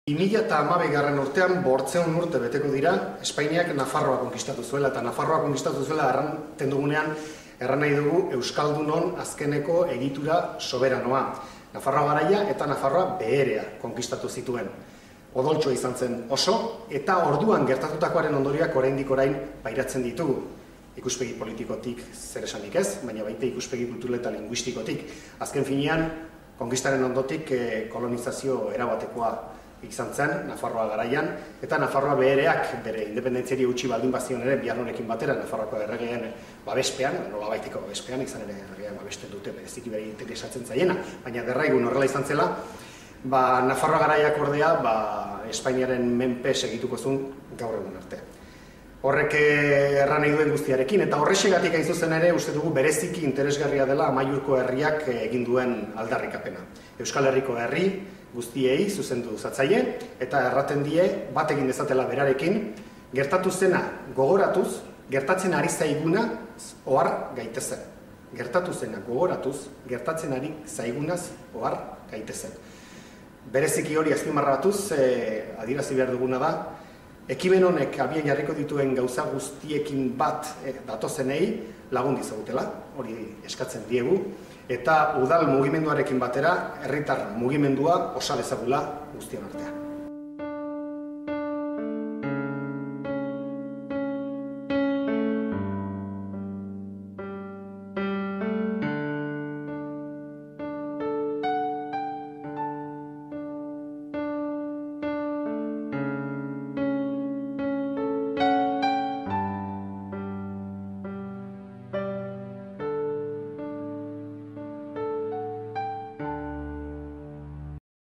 2012 urtean 800 urte beteko dira, Espainiak Nafarroa konkistatu zuela, eta Nafarroa konkistatu zuela erranten dugunean, erran nahi dugu Euskaldunon azkeneko egitura soberanoa. Nafarroa garaia eta Nafarroa beherea konkistatu zituen. Odoltxo izan zen oso, eta orduan gertatutakoaren ondorioak oraindik orain pairatzen ditugu. Ikuspegi politikotik zer esanik ez, baina baita ikuspegi kultural eta linguistikotik. Azken finean, konkistaren ondotik kolonizazio erabatekoa izan zen, Nafarroa garaian, eta Nafarroa behereak bere independentziari utzi baldin bazion ere Biarnorekin batera, Nafarroako erregeen babespean, nolabaiteko babespean, izan ere erregean babesten dute bereziki bere interesatzen zaiena, baina derraigun horrela izan zela, Nafarroa garaiak ordea Espainiaren menpe segituko zuen gaur egun arte. Horrek erran nahi duen guztiarekin, eta horrexegatik hain zuzen ere uste dugu bereziki interesgarria dela Amaiurko herriak egin duen aldarrikapena. Euskal Herriko herri guztiei zuzendu zatzaile, eta erraten die bat egin dezatela berarekin, gertatu zena gogoratuz, gertatzen ari zaiguna ohar gaitezen. Gertatu zena gogoratuz, gertatzen ari zaigunaz ohar gaitezen. Bereziki hori azpimarratuz, adierazi behar duguna da, ekimen honek abian jarriko dituen gauza guztiekin bat datozenei lagun dizagutela, hori eskatzen diegu, eta udal mugimenduarekin batera herritar mugimendua osa dezagula guztion artean.